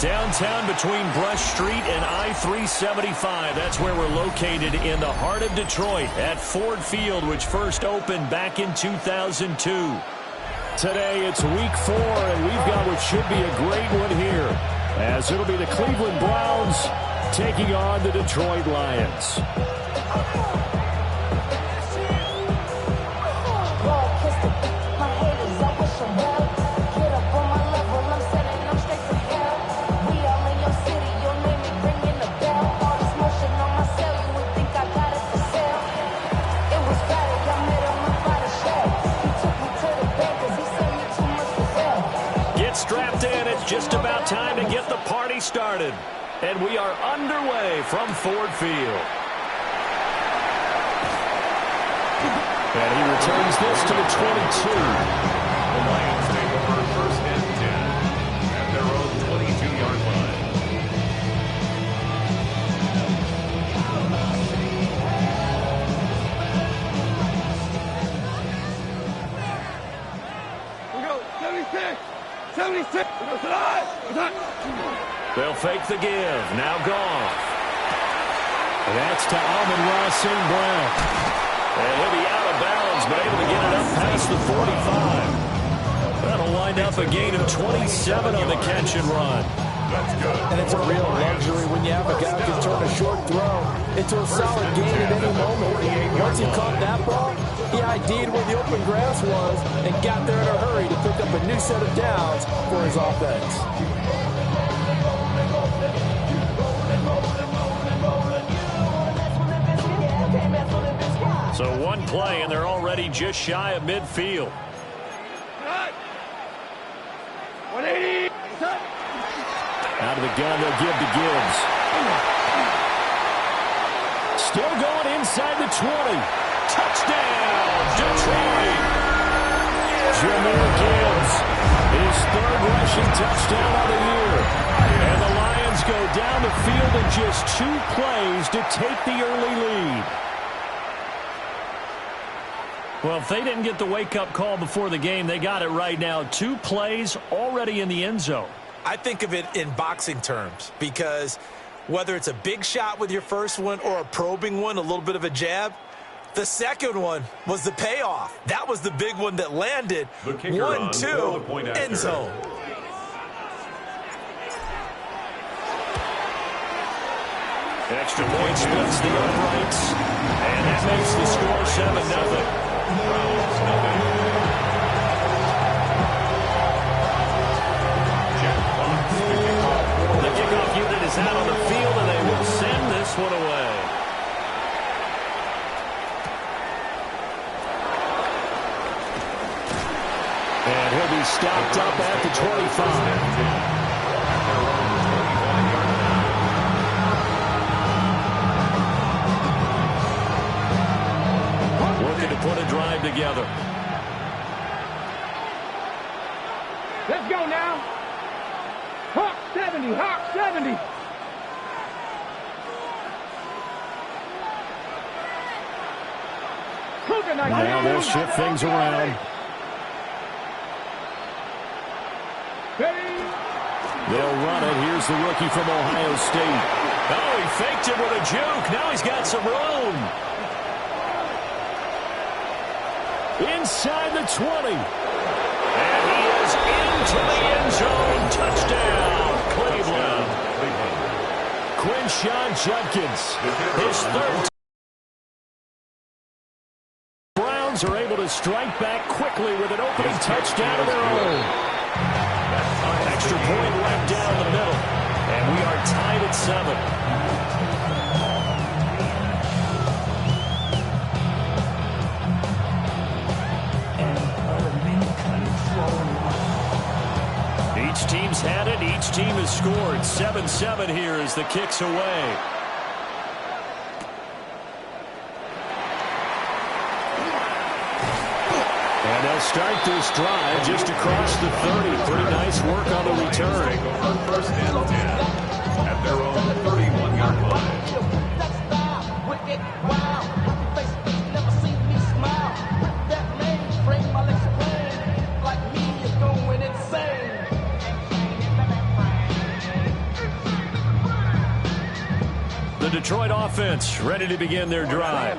Downtown between Brush Street and I-375. That's where we're located in the heart of Detroit at Ford Field, which first opened back in 2002. Today it's week 4, and we've got what should be a great one here, as it'll be the Cleveland Browns taking on the Detroit Lions. Strapped in, it's just about time to get the party started. And we are underway from Ford Field. And he returns this to the 22. The Lions take over first and 10 at their own 22-yard line. We go, 76. 76. They'll fake the give. Now Goff. That's to Amon-Ra St. Brown. And he'll be out of bounds, but able to get it up past the 45. That'll wind up a gain of 27 on the catch and run. That's good. And it's a real luxury when you have a guy who can turn a short throw into a solid gain at any moment. Once he caught that ball, he ID'd where the open grass was and got there in a hurry to pick up a new set of downs for his offense. So one play, and they're already just shy of midfield. 180. Out of the gun, they'll give to Gibbs. Still going inside the 20. Touchdown, Detroit! Jahmyr Gibbs, his third rushing touchdown of the year. And the Lions go down the field in just 2 plays to take the early lead. Well, if they didn't get the wake-up call before the game, they got it right now. 2 plays already in the end zone. I think of it in boxing terms, because whether it's a big shot with your first one or a probing one, a little bit of a jab, the second one was the payoff. That was the big one that landed. 1-2, end zone. Extra point splits the uprights, and that makes the score 7-0. Browns, nothing. The kickoff unit is out on the field, and they will send this one away. And he'll be stopped up at the 25. To put a drive together. Let's go now. Hawk 70, Hawk 70. Now they'll shift things around. They'll run it. Here's the rookie from Ohio State. Oh, he faked it with a juke. Now he's got some room. Inside the 20. And he is into the end zone. Touchdown, Cleveland. Quinshon Judkins, his third. Browns are able to strike back quickly with an opening touchdown of their own. Extra point left down the middle. And we are tied at 7. Each team's had it. Each team has scored. 7-7 here as the kick's away. And they'll start this drive just across the 30. Pretty nice work on the return. First and 10 at their own 31-yard line. offense ready to begin their drive.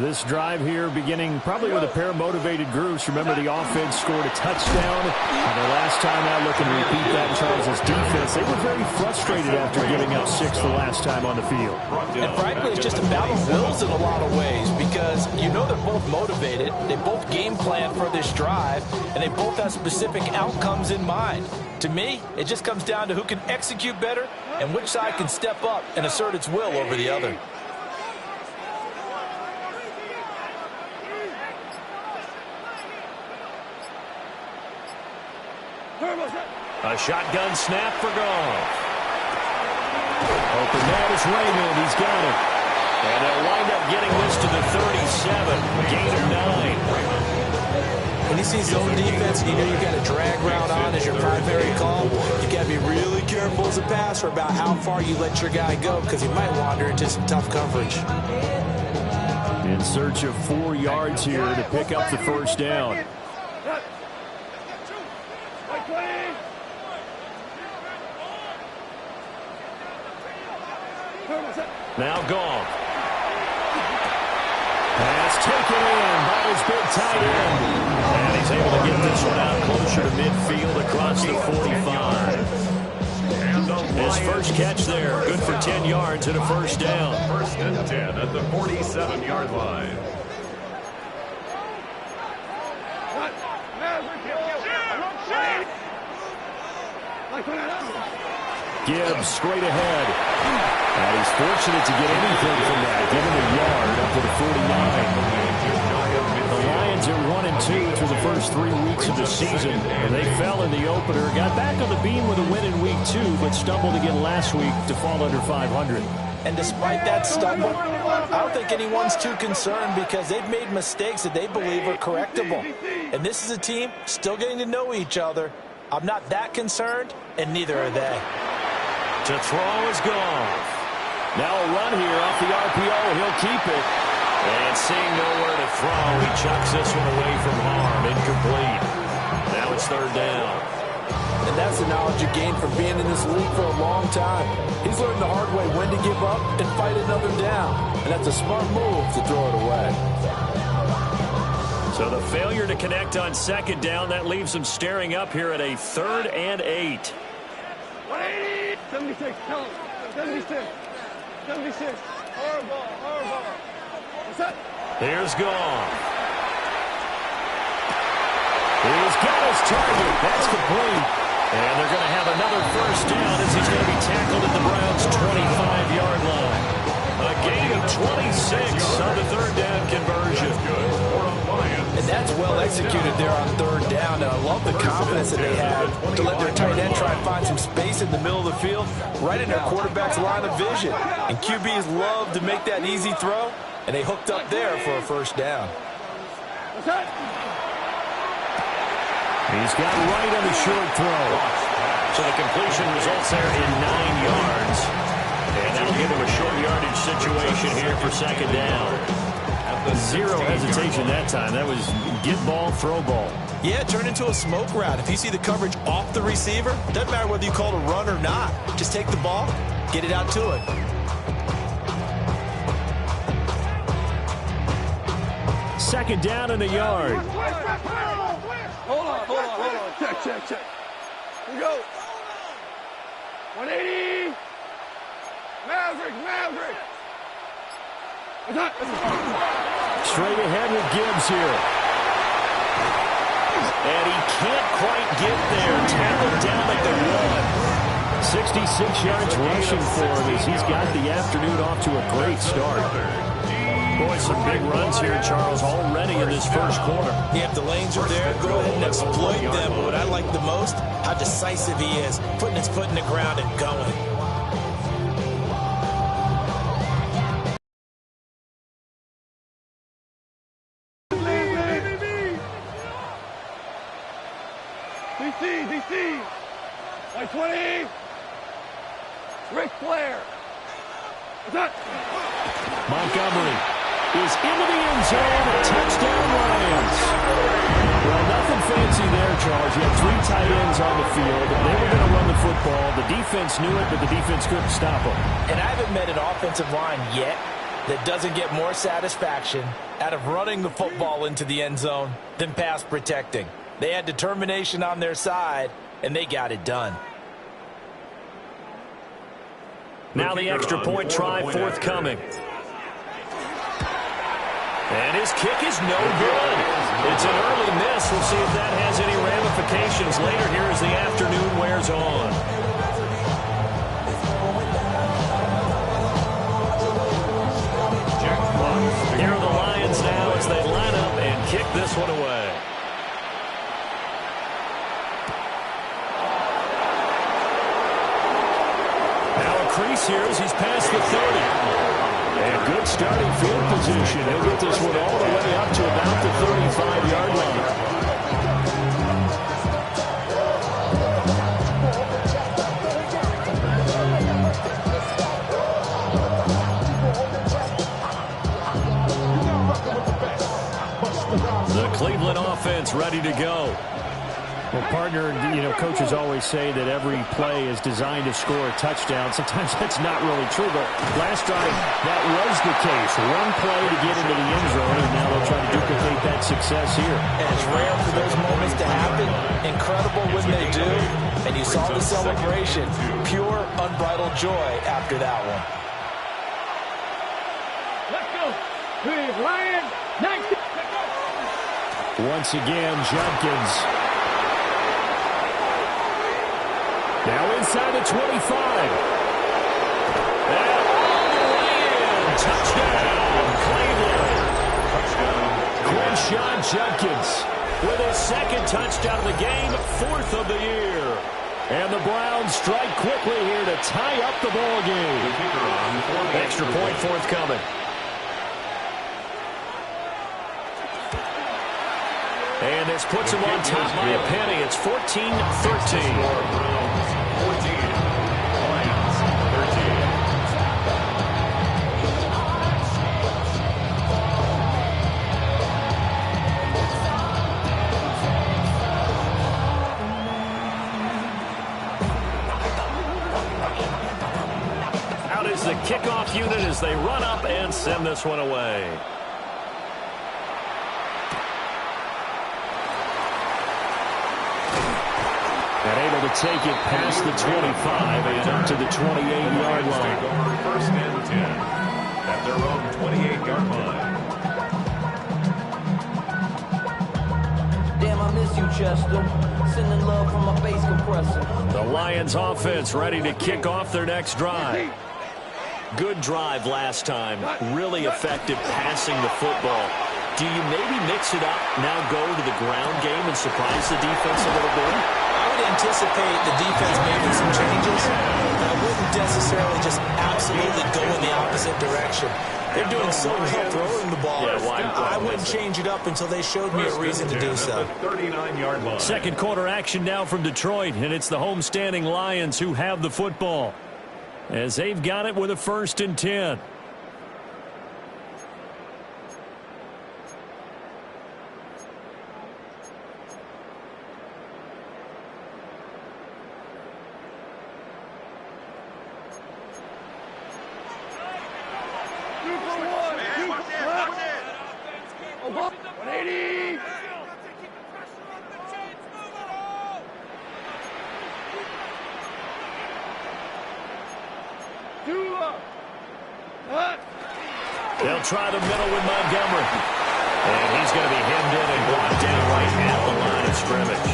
This drive here beginning probably with a pair of motivated groups. Remember, the offense scored a touchdown. And the last time out, looking to repeat that, Charles' defense, they were very frustrated after giving up 6 the last time on the field. And frankly, it's just a battle of wills in a lot of ways because you know they're both motivated. They both game plan for this drive, and they both have specific outcomes in mind. To me, it just comes down to who can execute better and which side can step up and assert its will over the other. A shotgun snap for Goff. Open man is Raymond. He's got it. And they'll wind up getting this to the 37. Gain of 9. When you see zone defense and you know you've got a drag route on as your primary call, you got to be really careful as a passer about how far you let your guy go because he might wander into some tough coverage. In search of 4 yards here to pick up the first down. Now Goff. Pass taken in by his big tight end. And he's able to get this one out closer to midfield across the 45. His first catch there, good for 10 yards and a first down. First and 10 at the 47-yard line. Gibbs straight ahead. And he's fortunate to get anything from that. Give him a yard up to the 49. The Lions are 1-2 through the first 3 weeks of the season. And they fell in the opener. Got back on the beam with a win in week 2, but stumbled again last week to fall under 500. And despite that stumble, I don't think anyone's too concerned because they've made mistakes that they believe are correctable. And this is a team still getting to know each other. I'm not that concerned, and neither are they. To throw is Goff. Now a run here off the RPO. He'll keep it. And seeing nowhere to throw, he chucks this one away from harm. Incomplete. Now it's third down. And that's the knowledge you gain from being in this league for a long time. He's learned the hard way when to give up and fight another down. And that's a smart move to throw it away. So the failure to connect on second down, that leaves them staring up here at a 3rd and 8. 76, tell him. 76. 76. Horrible, horrible. What's that? Here's Goff. He's got his target. That's complete. And they're going to have another first down as he's going to be tackled at the Browns' 25-yard line. A gain of 26 on the 3rd down conversion. And that's well executed there on 3rd down. And I love the confidence that they had to let their tight end try and find some space in the middle of the field, right in their quarterback's line of vision. And QBs love to make that easy throw, and they hooked up there for a first down. He's got right on the short throw. So the completion results there in 9 yards. And that'll give him a short yardage situation here for second down. Zero hesitation that time. That was get ball, throw ball. Yeah, turn into a smoke route. If you see the coverage off the receiver, doesn't matter whether you call it a run or not. Just take the ball, get it out to it. Second down in the yard. Hold on. Check. Here we go. 180. Maverick. Straight ahead with Gibbs here. And he can't quite get there. Tackled down at the 1. 66 yards rushing for him as he's got the afternoon off to a great start. Boy, some big runs here, Charles, already in this first quarter. Yeah, if the lanes are there, go ahead and exploit them. But what I like the most, how decisive he is, putting his foot in the ground and going. DC. 120. Ric Flair. What's that? Montgomery is into the end zone. Touchdown, Lions. Well, nothing fancy there, Charles. because you had 3 tight ends on the field. They were going to run the football. The defense knew it, but the defense couldn't stop them. And I haven't met an offensive line yet that doesn't get more satisfaction out of running the football into the end zone than pass protecting. They had determination on their side, and they got it done. Now the extra point try forthcoming. And his kick is no good. It's an early miss. We'll see if that has any ramifications later here as the afternoon wears on. Here are the Lions now as they line up and kick this one away. Now a crease here as he's past the 30. And good starting field position. He'll get this one all the way up to about the 35-yard line. The Cleveland offense ready to go. Well, partner, coaches always say that every play is designed to score a touchdown. Sometimes that's not really true, but last drive, that was the case. One play to get into the end zone, and now they'll try to duplicate that success here. And it's rare for those moments to happen. Incredible when they do. And you saw the celebration. Pure, unbridled joy after that one. Let's go. Please, Lions. Next. Once again, Jenkins. Now inside the 25. And all the way in. Touchdown, Cleveland. Quinshon Judkins with his second touchdown of the game, 4th of the year. And the Browns strike quickly here to tie up the ball game. Extra point forthcoming. And this puts him on top by a penny. It's 14-13. Out is the kickoff unit as they run up and send this one away. And able to take it past the 25 and up to the 28-yard line. First and 10 at their own 28-yard line. Damn, I miss you, Chester. Sending love from my bass compressor. The Lions offense ready to kick off their next drive. Good drive last time. Really effective passing the football. Do you maybe mix it up, now go to the ground game and surprise the defense a little bit? I would anticipate the defense making some changes, but I wouldn't necessarily just absolutely go in the opposite direction. They're doing so well throwing the ball. I wouldn't change it up until they showed me a reason to do so. 39-yard line. Second quarter action now from Detroit, and it's the homestanding Lions who have the football as they've got it with a 1st and 10. They'll try the middle with Montgomery. And he's going to be hemmed in and brought down right at the line of scrimmage.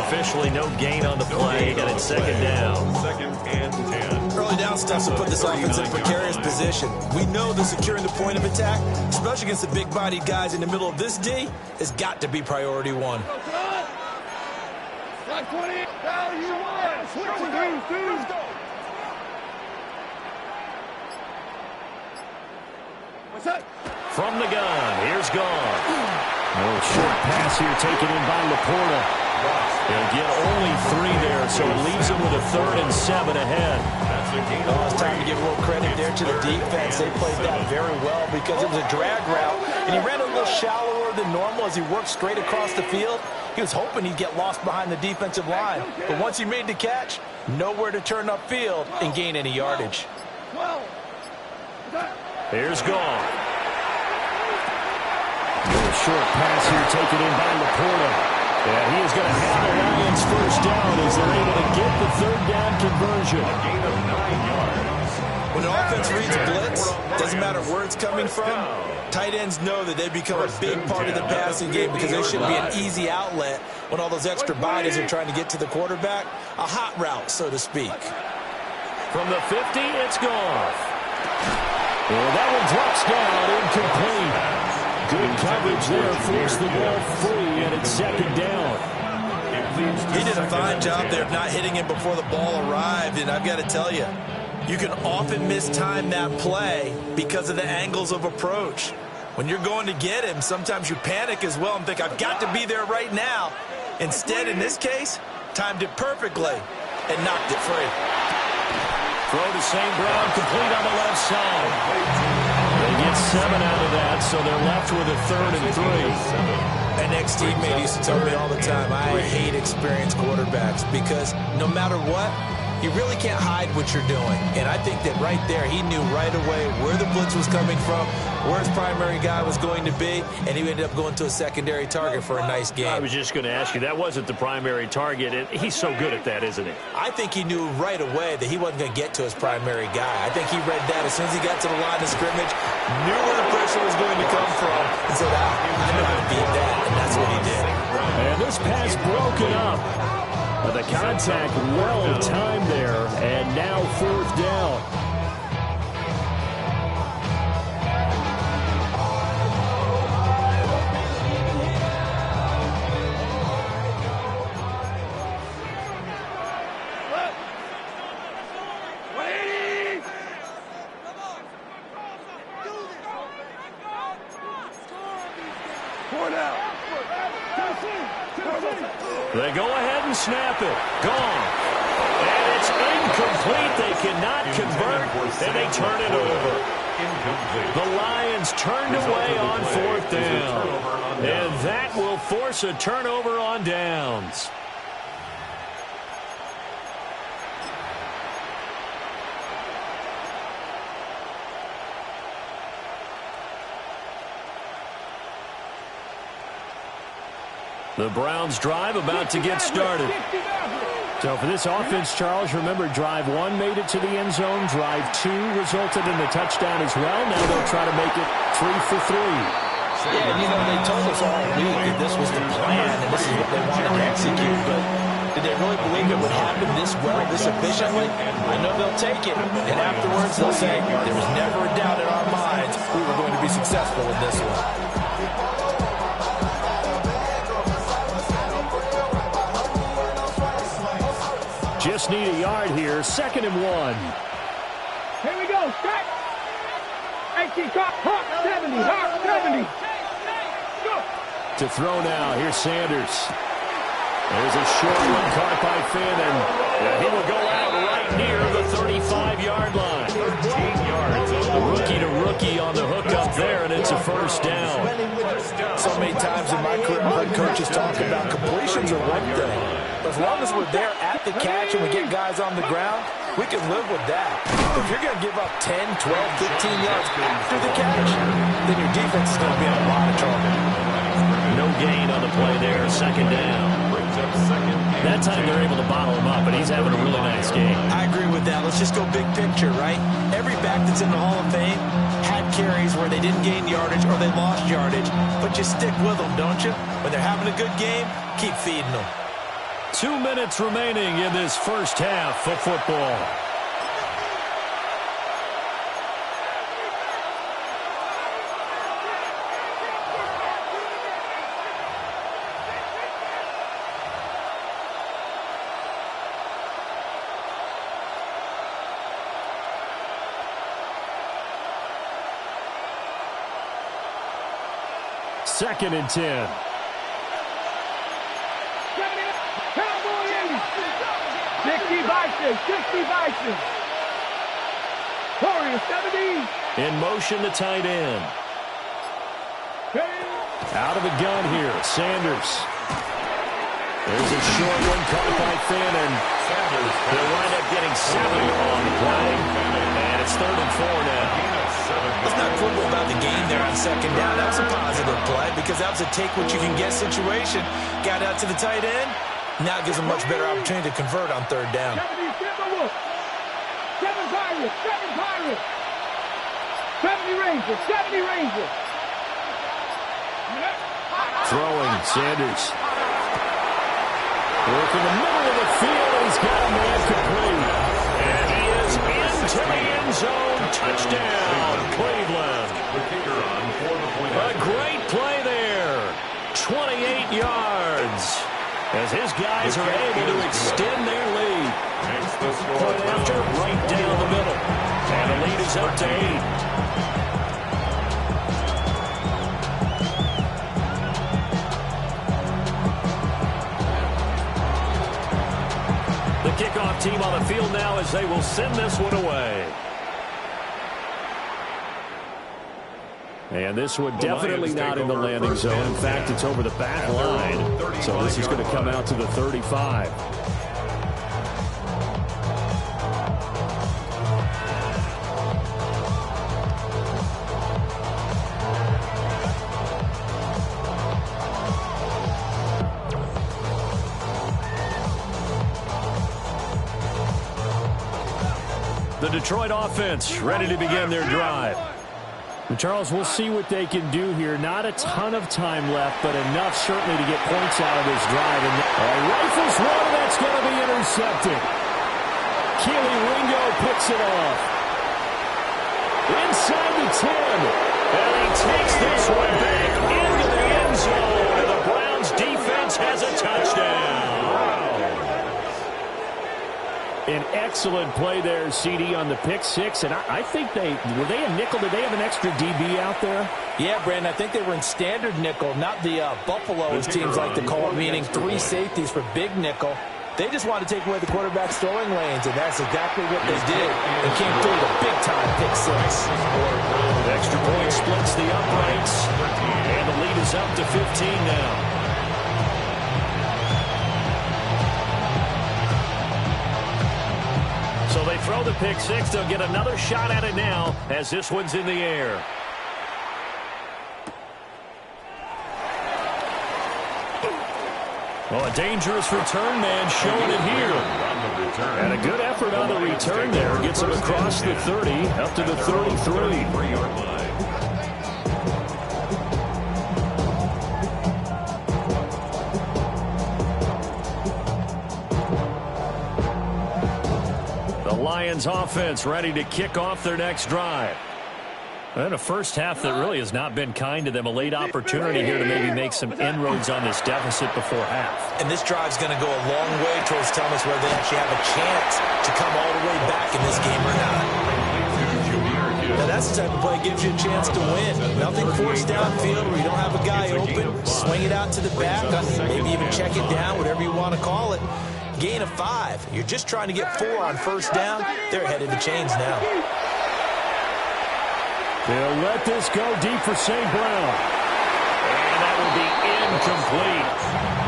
Officially no gain on the play. Got it 2nd down. 2nd and 10. Early down stuff to put this offense in a precarious position. We know that securing the point of attack, especially against the big-bodied guys in the middle of this D, has got to be priority 1. Got 20. Now you won. Switching Let's go. What's that? From the gun, here's Gone. A short pass here taken in by Laporta. He'll get only 3 there, so it leaves him with a 3rd and 7 ahead. Well, it's time to give a little credit there to the defense. They played that very well because it was a drag route, and he ran a little shallower than normal as he worked straight across the field. He was hoping he'd get lost behind the defensive line. But once he made the catch, nowhere to turn upfield and gain any yardage. Here's Goff. A short pass here taken in by Laporta. And he is going to have the Lions first down as they're able to get the third down conversion. A gain of 9 yards. When an offense reads blitz, doesn't matter where it's coming from, tight ends know that they become a big part of the passing game because they should be an easy outlet when all those extra bodies are trying to get to the quarterback. A hot route, so to speak. From the 50, it's Goff. Well, that one drops down, incomplete. Good coverage there, forced the ball free, and it's second down. He did a fine job there of not hitting him before the ball arrived, and I've got to tell you, you can often mistime that play because of the angles of approach. When you're going to get him, sometimes you panic as well and think, I've got to be there right now. Instead, in this case, timed it perfectly and knocked it free. Throw to St. Brown, complete on the left side. They get 7 out of that, so they're left with a 3rd and 3. An ex-teammate used to tell me all the time, I hate experienced quarterbacks because no matter what, you really can't hide what you're doing. And I think that right there, he knew right away where the blitz was coming from, where his primary guy was going to be, and he ended up going to a secondary target for a nice game. I was just going to ask you, that wasn't the primary target. And he's so good at that, isn't he? I think he knew right away that he wasn't going to get to his primary guy. I think he read that as soon as he got to the line of scrimmage, knew where the pressure was going to come from, and said, I know how to beat that, and that's what he did. And this pass broken up. The contact well timed there, and now 4th down. They go ahead and snap it. Gone. And it's incomplete. They cannot convert, and they turn it over. The Lions turned away on 4th down. And that will force a turnover on downs. The Browns drive about to get started. So for this offense, Charles, remember drive 1 made it to the end zone. Drive 2 resulted in the touchdown as well. Now they'll try to make it 3 for 3. Yeah, you know, they told us all week that this was the plan and this is what they wanted to execute. But did they really believe it would happen this well, this efficiently? I know they'll take it. And afterwards they'll say, there was never a doubt in our minds we were going to be successful in this one. Just need a yard here. 2nd and 1. Here we go. Strike. 18, Hawk 70. Hawk 70. Go. To throw now. Here's Sanders. There's a short one caught by Finn, and he will go out right near the 35-yard line. 13 yards. Rookie to rookie on the hook up there, and it's a first down. So many times in my career, I've heard coaches talk about completions are one thing. But as long as we're there at the catch and we get guys on the ground, we can live with that. If you're going to give up 10, 12, 15 yards after the catch, then your defense is going to be in a lot of trouble. No gain on the play there. 2nd down. That time they're able to bottle him up, and he's having a really nice game. I agree with that. Let's just go big picture, right? Every back that's in the Hall of Fame had carries where they didn't gain yardage or they lost yardage, but you stick with them, don't you? When they're having a good game, keep feeding them. 2 minutes remaining in this first half of football. Second and 10. Cowboy 60 Bison. Warrior 70. In motion, the tight end. Out of the gun here, Sanders. There's a short one caught by Finn, and they'll wind up getting 7 on the play. And it's 3rd and 4 now. Let's not quibble about the game there on 2nd down. That was a positive play because that was a take-what-you-can-get situation. Got out to the tight end. Now it gives them a much better opportunity to convert on 3rd down. 70 Rangers, 70 Rangers. Throwing, Sanders. Work in the middle of the field, and he's got a man complete. And he is into the end zone. Touchdown, Cleveland. A great play there. 28 yards. As his guys are able to extend their lead. Point after, right down the middle. And the lead is up to 8. The kickoff team on the field now as they will send this one away. And this one definitely not in the landing zone. In fact, it's over the back line. So this is going to come out to the 35. The Detroit offense ready to begin their drive. And Charles, we'll see what they can do here. Not a ton of time left, but enough certainly to get points out of this drive. And rifles one, that's going to be intercepted. Keely Ringo picks it off. Inside the 10. And he takes this one back into the end zone. And the Browns defense has a touchdown. An excellent play there, CD, on the pick six. And I think were they a nickel? Did they have an extra DB out there? Yeah, Brandon, I think they were in standard nickel, not the Buffalo, as teams like to call it, meaning 3 safeties for big nickel. They just wanted to take away the quarterback's throwing lanes, and that's exactly what they did. And came through with a big-time pick six. The extra point splits the uprights, and the lead is up to 15 now. So they throw the pick six. They'll get another shot at it now as this one's in the air. Well, a dangerous return man showing it here. And a good effort on the return there. Gets him across the 30, up to the 33. Lions offense ready to kick off their next drive. And a first half that really has not been kind to them. A late opportunity here to maybe make some inroads on this deficit before half. And this drive's going to go a long way towards telling us whether they actually have a chance to come all the way back in this game or not. Now that's the type of play that gives you a chance to win. Nothing forced downfield where you don't have a guy open. Swing it out to the back, maybe even check it down, whatever you want to call it. Gain of 5. You're just trying to get 4 on first down. They're ahead of the chains now. They'll let this go deep for St. Brown. And that will be incomplete.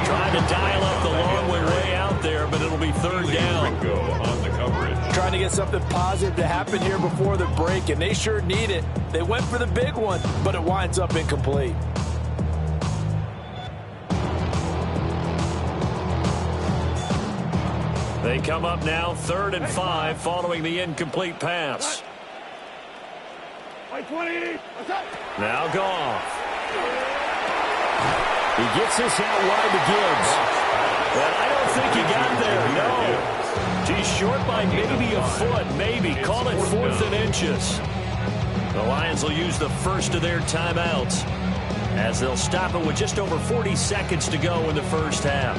Trying to dial up the long way out there, but it'll be 3rd down. Trying to get something positive to happen here before the break, and they sure need it. They went for the big one, but it winds up incomplete. They come up now 3rd and 5 following the incomplete pass. Now Goff. He gets this out wide to Gibbs. But I don't think he got there, no. He's short by maybe a foot, maybe. Call it 4th and inches. The Lions will use the first of their timeouts as they'll stop it with just over 40 seconds to go in the first half.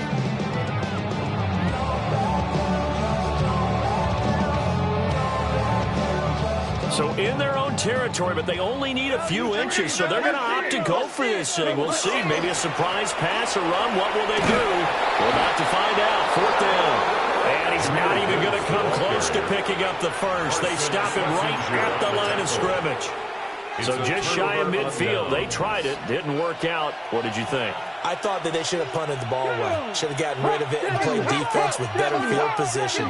So in their own territory, but they only need a few inches, so they're going to opt to go for this thing. We'll see. Maybe a surprise pass or run. What will they do? We're about to find out. 4th down. And he's not even going to come close to picking up the first. They stop him right at the line of scrimmage. So just shy of midfield. They tried it. Didn't work out. What did you think? I thought that they should have punted the ball away. Should have gotten rid of it and played defense with better field position.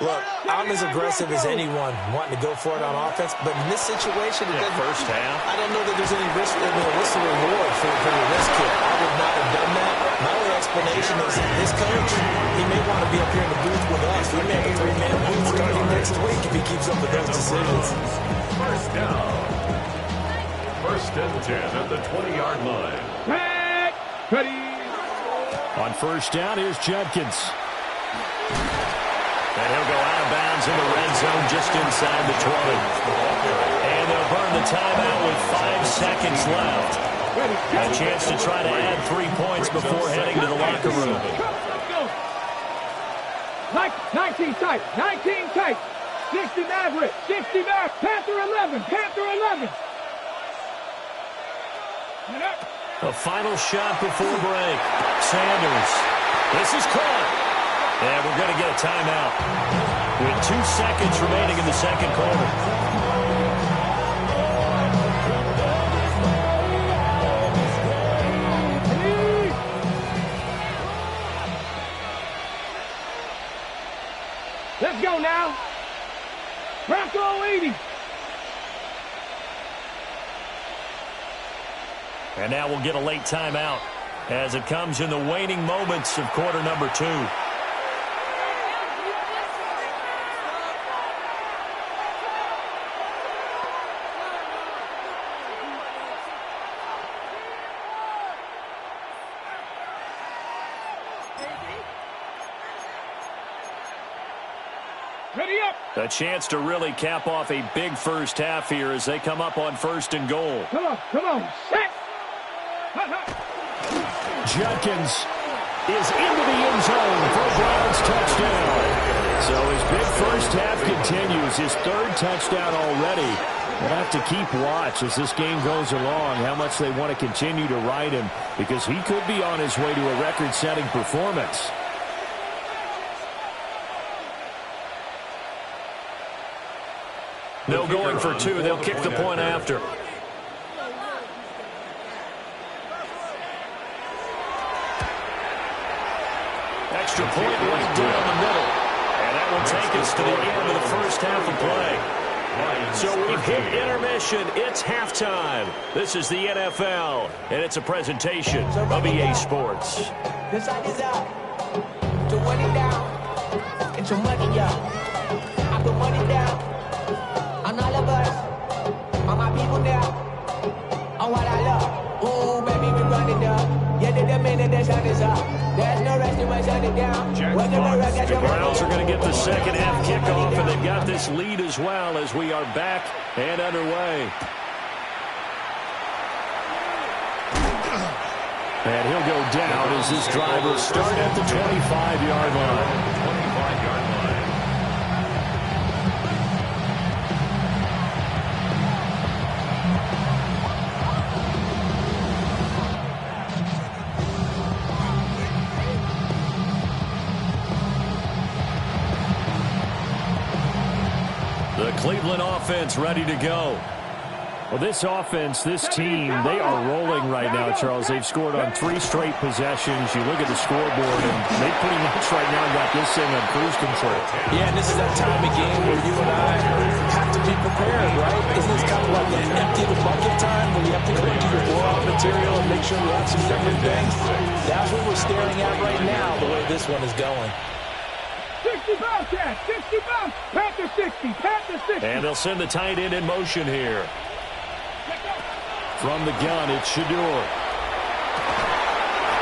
Look, I'm as aggressive as anyone wanting to go for it on offense, but in this situation, it doesn't. First half. I don't know that there's any risk, risk or reward for the risk here. I would not have done that. My only explanation is this coach, he may want to be up here in the booth with us. We may have a three-man booth starting next week if he keeps up with those decisions. First down. First and 10 at the 20-yard line. Ready. On first down, here's Judkins. And he'll go out of bounds in the red zone just inside the 20. And they'll burn the timeout with 5 seconds left. A chance to try to add 3 points before heading to the locker room. 19 tight. 19 tight. 60 Maverick. 60 back. Panther 11. Panther 11. A final shot before break. Sanders. This is caught. And we're going to get a timeout with 2 seconds remaining in the second quarter. Let's go now. Bronco 80. And now we'll get a late timeout as it comes in the waning moments of quarter number 2. Ready up. A chance to really cap off a big first half here as they come up on 1st and goal. Come on. Set. Judkins is into the end zone for a Browns touchdown. So his big first half continues, his 3rd touchdown already. We'll have to keep watch as this game goes along, how much they want to continue to ride him, because he could be on his way to a record-setting performance. No going for 2. They'll kick the point after. Extra point right down the middle. And that will take us to the end of the first half of play. So we've hit intermission. It's halftime. This is the NFL, and it's a presentation of EA Sports. The side is up. To run it down. It's your money up. I put money down. On all of us. On my people now. On what I love. Ooh, baby, we run it up. Yeah, the minute the sun is up. There's no rest in my shut it down. The Browns are going to get the second half kickoff, and they've got this lead as well as we are back and underway. And he'll go down as this drive will start at the 25-yard line. 25-yard line. The Cleveland offense ready to go. Well, this offense, this team, they are rolling right now, Charles. They've scored on 3 straight possessions. You look at the scoreboard, and they pretty much right now got this thing on cruise control. Yeah, and this is that time of game where you and I have to be prepared, right? Isn't this kind of like an empty the bucket time where you have to go into your blowout material and make sure you have some different things? That's what we're staring at right now, the way this one is going. 60 bounce, Dad. 60 bounce. Panther 60. Panther 60. And they'll send the tight end in motion here. From the gun, it's Shador.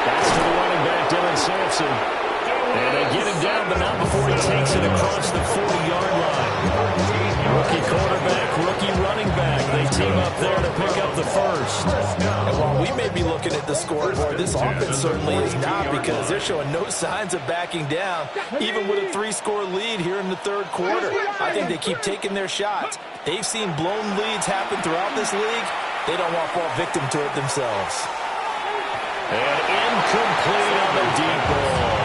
That's to the running back, Dylan Sampson. And they get him down, but not before he takes it across the 40-yard line. Rookie quarterback, rookie running back. They team up there to pick up the first. And while we may be looking at the scoreboard, this offense certainly is not, because they're showing no signs of backing down, even with a 3-score lead here in the 3rd quarter. I think they keep taking their shots. They've seen blown leads happen throughout this league. They don't want to fall victim to it themselves. And incomplete on the deep ball.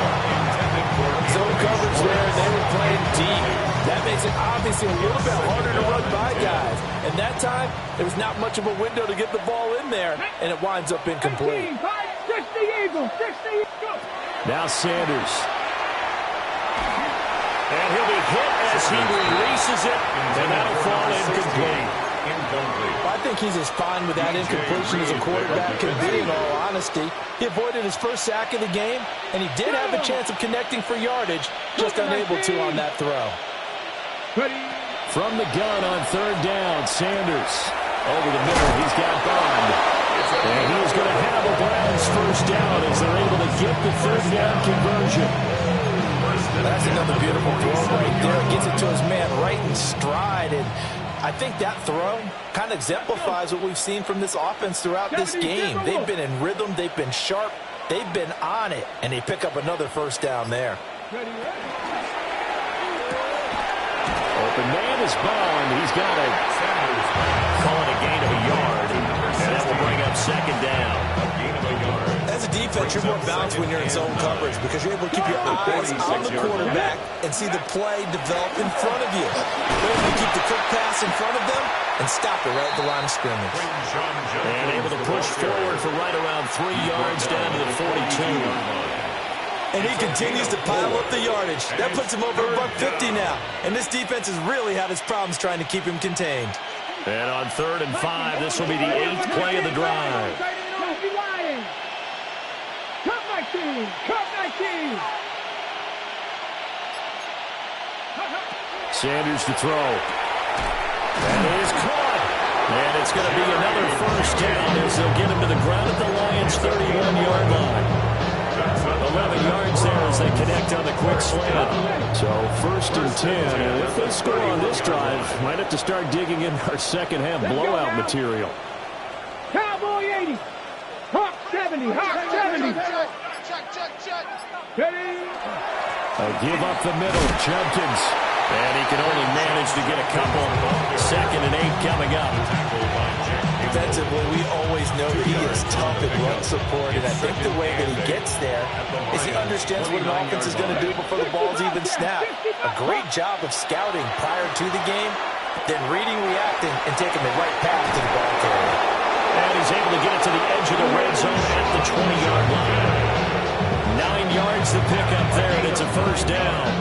Zone coverage there. They were playing deep. That makes it obviously a little bit harder to run by guys. And that time, there was not much of a window to get the ball in there, and it winds up incomplete. 60 Eagles, 60 Eagles. Now Sanders. And he'll be hit as he releases it, and that'll fall incomplete. I think he's as fine with that incompletion as a quarterback can be, in all honesty. He avoided his first sack of the game, and he did have a chance of connecting for yardage, just unable to on that throw. From the gun on third down, Sanders. Over the middle, he's got Bond. And he is going to have a Browns first down as they're able to get the third down conversion. That's another beautiful throw right there. Gets it to his man right in stride, and I think that throw kind of exemplifies what we've seen from this offense throughout this game. They've been in rhythm, they've been sharp, they've been on it, and they pick up another first down there. Open man is Bond. He's got it. Calling a gain of a yard, and that will bring up second down. As a defense, you're more balanced when you're in zone coverage because you're able to keep your eyes on the quarterback and see the play develop in front of you. You're able to keep the quick pass in front of them and stop it right at the line of scrimmage. And able to push forward for right around 3 yards down to the 42. And he continues to pile up the yardage. That puts him over $150 now. And this defense has really had its problems trying to keep him contained. And on 3rd and 5, this will be the 8th play of the drive. Cup 19, Cup 19. Sanders to throw. And it is caught. And it's going to be another first down as they'll get him to the ground at the Lions' 31-yard line. 11 yards there as they connect on the quick slant. So 1st and 10. And if they score on this drive, might have to start digging in our second half blowout material. Cowboy 80. Hawk 70. Hawk 70. A give up the middle. Junkins. And he can only manage to get a couple. 2nd and 8 coming up. Defensively, we always know that he is tough in run support, and I think the way that he gets there is he understands what an offense is going to do before the ball's even snapped. A great job of scouting prior to the game, then reading, reacting, and taking the right path to the ball carrier. And he's able to get it to the edge of the red zone at the 20-yard line. 9 yards to pick up there, and it's a first down.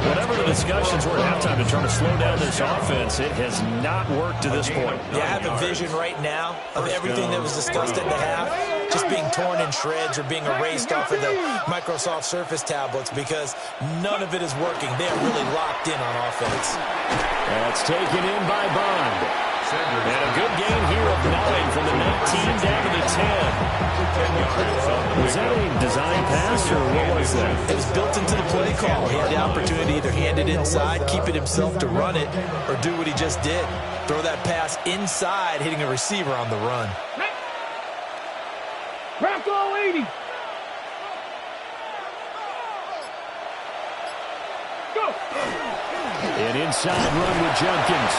Whatever the discussions were at halftime to try to slow down this offense, it has not worked to this point. Yeah, I have a vision right now of everything that was discussed at the half just being torn in shreds or being erased off of the Microsoft Surface tablets because none of it is working. They are really locked in on offense. That's taken in by Bond. And a good gain here of 9 from the 19 down to the 10. Was that a design pass or what was that? It was built into the play call. He had the opportunity to either hand it inside, keep it himself to run it, or do what he just did. Throw that pass inside, hitting a receiver on the run. Bronco 80. Go. An inside run with Junkins.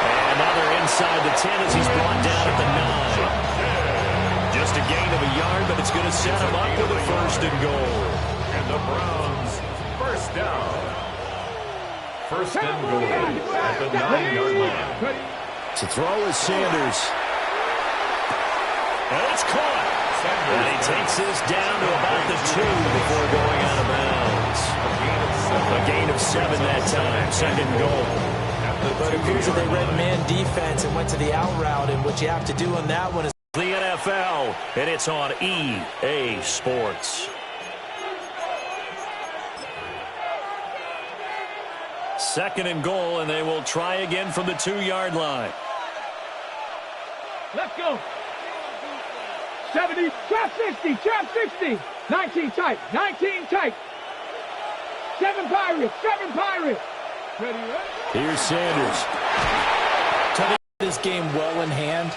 And now they're inside the 10 as he's brought down at the 9. Just a gain of a yard, but it's going to set him up with a 1st and goal. And the Browns, first down. 1st and goal at the 9-yard line. To throw is Sanders. And it's caught. And he takes this down to about the 2 before going out of bounds. A gain of 7 that time. 2nd goal. But it appears that they read man defense and went to the out route, and what you have to do on that one is the NFL, and it's on EA Sports. Second and goal, and they will try again from the 2-yard line. Let's go. 70, trap 60, trap 60. 19 tight, 19 tight. 7 Pirates, 7 Pirates. Ready, ready? Here's Sanders. To this game well in hand,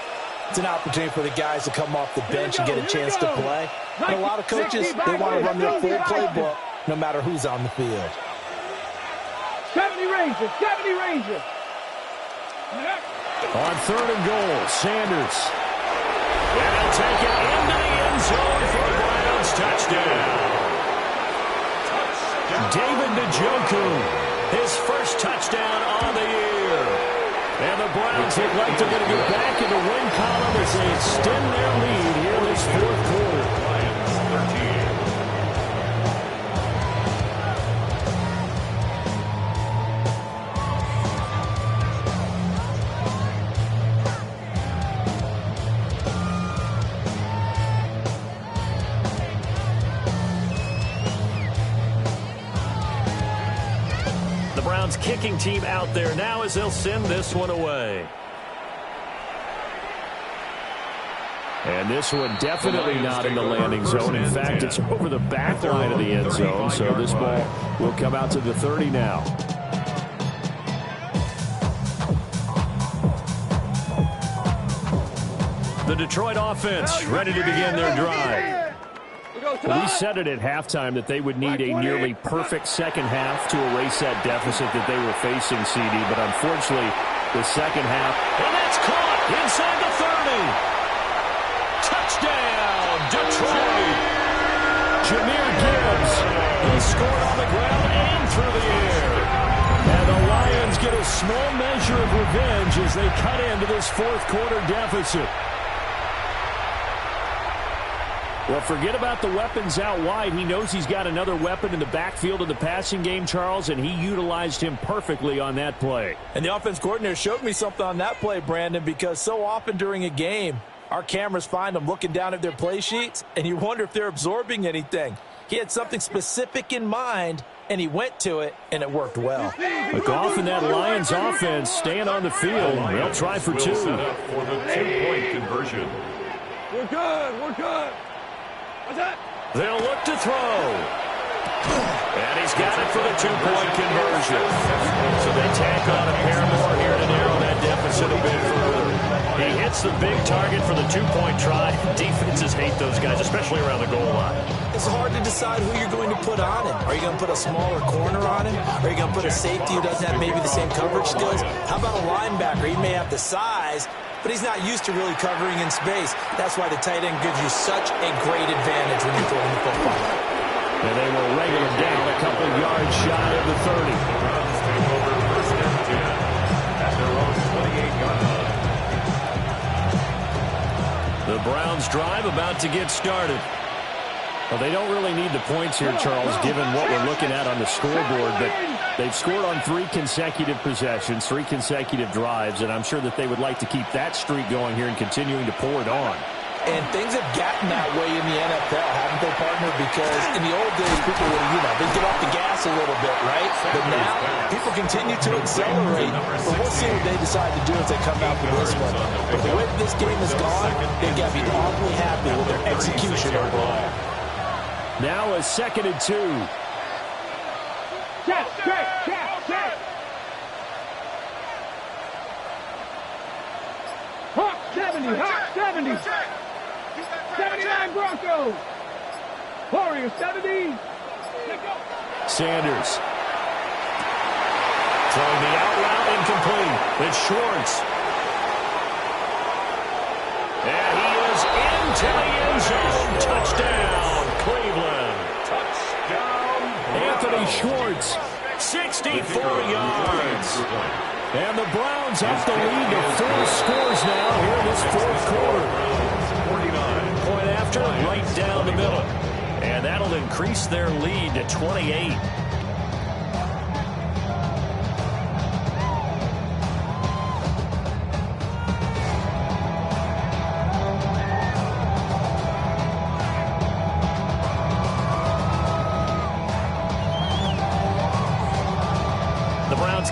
it's an opportunity for the guys to come off the bench and get a chance to play. And a lot of coaches, they want to run their full playbook no matter who's on the field. 70 Rangers, 70 Rangers. On 3rd and goal, Sanders. And he'll take it into the end zone for a Browns touchdown. David Njoku, his first touchdown on the year. And the the Browns look like they're going to get back in the win column as they extend their lead here in this fourth quarter. Lions 13. Browns kicking team out there now as they'll send this one away. And this one definitely not in the landing zone. In fact, it's over the back line of the end zone, so this ball will come out to the 30 now. The Detroit offense ready to begin their drive. We said it at halftime that they would need a nearly perfect second half to erase that deficit that they were facing, CD. But unfortunately, the second half, and that's caught inside the 30. Touchdown, Detroit. Jahmyr Gibbs, he scored on the ground and through the air. And the Lions get a small measure of revenge as they cut into this fourth quarter deficit. Well, forget about the weapons out wide. He knows he's got another weapon in the backfield of the passing game, Charles, and he utilized him perfectly on that play. And the offense coordinator showed me something on that play, Brandon, because so often during a game, our cameras find them looking down at their play sheets, and you wonder if they're absorbing anything. He had something specific in mind, and he went to it, and it worked well. McGough and that Lions offense staying on the field. They'll try for two. Set up for the two-point conversion. We're good. We're good. What's that? They'll look to throw. And he's got it for the two-point conversion. So they tack on a pair more here to narrow that deficit a bit further. He hits the big target for the two-point try. Defenses hate those guys, especially around the goal line. It's hard to decide who you're going to put on him. Are you going to put a smaller corner on him? Are you going to put a safety who doesn't have maybe the same coverage skills? How about a linebacker? He may have the size, but he's not used to really covering in space. That's why the tight end gives you such a great advantage when you're throwing the football. And they will wrangle him down a couple yards shy of the 30. The Browns take over first and 10 at their own 28-yard line. The Browns drive about to get started. Well, they don't really need the points here, Charles, given what we're looking at on the scoreboard, but they've scored on 3 consecutive possessions, 3 consecutive drives, and I'm sure that they would like to keep that streak going here and continuing to pour it on. And things have gotten that way in the NFL, haven't they, partner? Because in the old days, people would, they'd get off the gas a little bit, right? But now, people continue to accelerate. But we'll see what they decide to do as they come out with this one. But the way this game has gone, they've got to be awfully happy with their execution overall. Now a 2nd and 2. Check. Hawk 70. 79 Broncos. Warriors 70. Sanders. Throwing the out route incomplete. It's Schwartz. And he is into the end zone. Touchdown, Cleveland. Touchdown. Anthony Schwartz, 64 yards. And the Browns have to lead to 4 scores now here in this fourth quarter. 49. Point after, right down the middle. And that'll increase their lead to 28.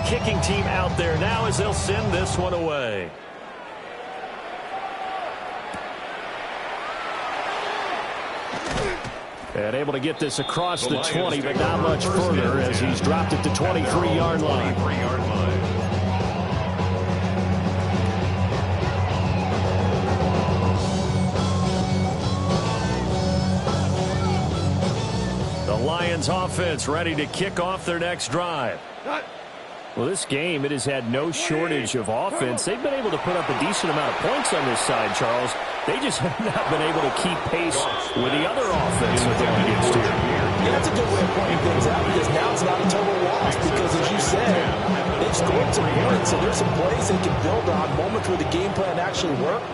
Kicking team out there now as they'll send this one away. And able to get this across the 20, but not much further as he's dropped it to 23-yard line. The Lions offense ready to kick off their next drive. Well, this game, it has had no shortage of offense. They've been able to put up a decent amount of points on this side, Charles. They just have not been able to keep pace with the other offense they're going against here. Yeah, that's a good way of pointing things out because now it's not a total loss because, as you said, They've scored some points, so there's some plays they can build on, moments where the game plan actually worked.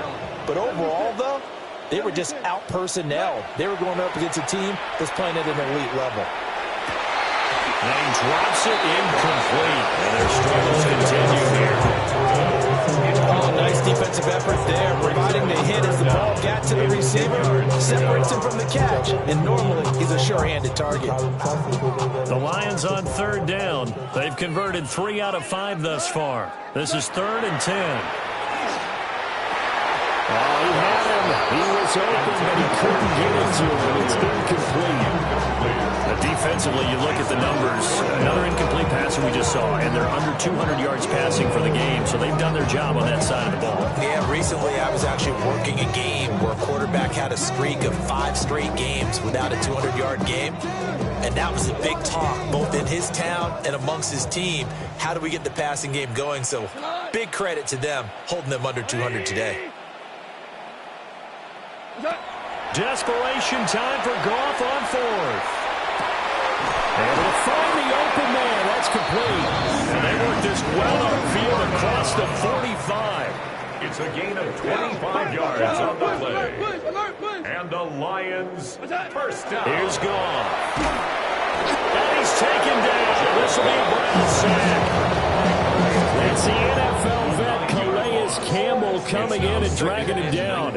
But overall, though, they were just out-personnel. They were going up against a team that's playing at an elite level. And he drops it incomplete. And their struggles continue here. Oh, nice defensive effort there, providing the hit as the ball got to the receiver, separates him from the catch, and normally he's a sure-handed target. The Lions on third down. They've converted 3 out of 5 thus far. This is 3rd and 10. Oh, he had him. He was open, but he couldn't get it to him. It's incomplete. Defensively, you look at the numbers. Another incomplete passer we just saw, and they're under 200 yards passing for the game, so they've done their job on that side of the ball. Yeah, recently I was actually working a game where a quarterback had a streak of 5 straight games without a 200-yard game, and that was a big talk both in his town and amongst his team. How do we get the passing game going? So big credit to them holding them under 200 today. Desperation time for Goff on 4th. Able to find the open man. That's complete. And they work this well upfield across the 45. It's a gain of 25 yards on the play. And the Lions first down. Here's Goff. And he's taken down. This will be a Brown sack. That's the NFL vet Calais Campbell coming in and dragging him down.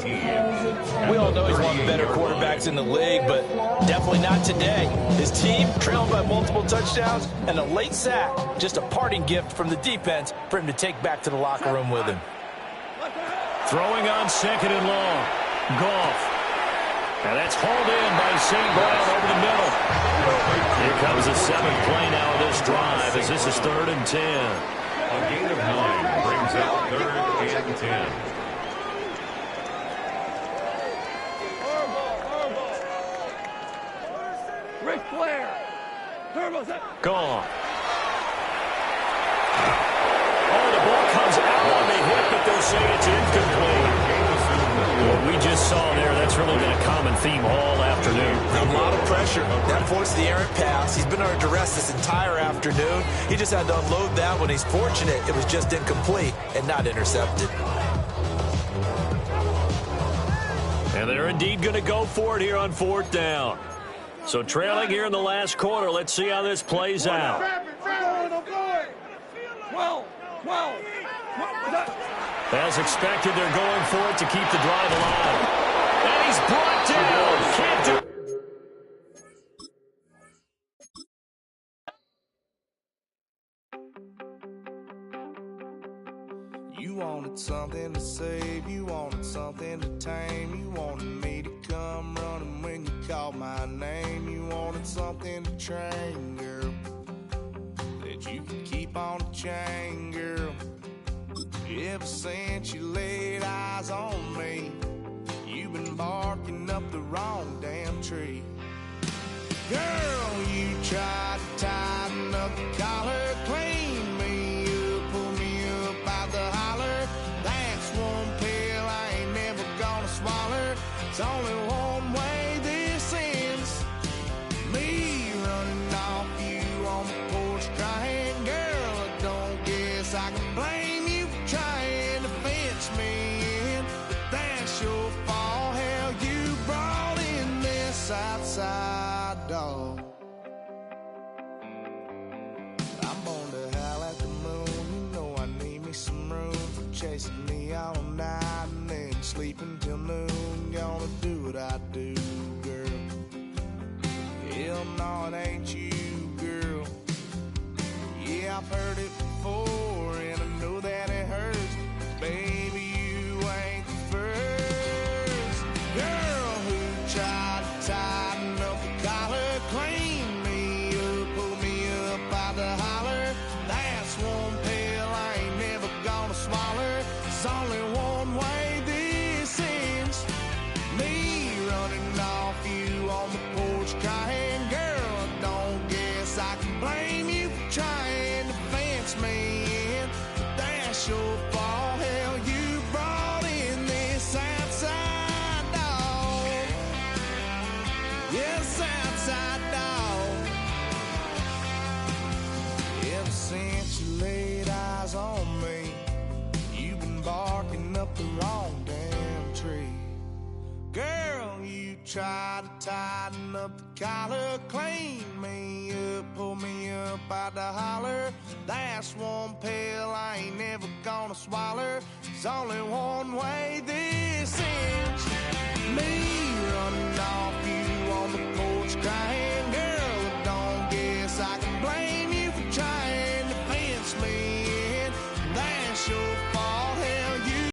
We all know he's one of the better quarterbacks in the league, but definitely not today. His team trailing by multiple touchdowns and a late sack. Just a parting gift from the defense for him to take back to the locker room with him. Throwing on 2nd and long. Goff. And that's hauled in by St. Brown over the middle. Here comes the 7th play now of this drive as this is 3rd and 10. A gain of 9 brings out 3rd and 10. Ric Flair. Gone. Oh, the ball comes out on the hit, but they'll say it's incomplete. What we just saw there, that's really been a common theme all afternoon. A lot of pressure. That forced the errant pass. He's been under duress this entire afternoon. He just had to unload that one. He's fortunate it was just incomplete and not intercepted. And they're indeed going to go for it here on 4th down. So trailing here in the last quarter, let's see how this plays out. As expected, they're going for it to keep the drive alive. And he's brought down. Can't do it. You wanted something to save, you wanted something to tame, you wanted me to come running when you called my name, you wanted something to train, girl, that you could keep on the chain, girl. Ever since you laid eyes on me, you've been barking up the wrong damn tree. Girl, you tried to tighten up the collar, clean me up, pull me up out the holler. That's one pill I ain't never gonna swallow. It's only one way this ends. Me running off you on the porch crying. Girl, I don't guess I can blame you for trying to fence me in. But that's your fault, hell, you brought in this outside dog. I'm born to howl at the moon. You know I need me some room for chasing me all night and then sleeping till noon. Gonna do what I do. try to tighten up the collar, clean me up, pull me up out the holler. That's one pill I ain't never gonna swallow. There's only one way this ends.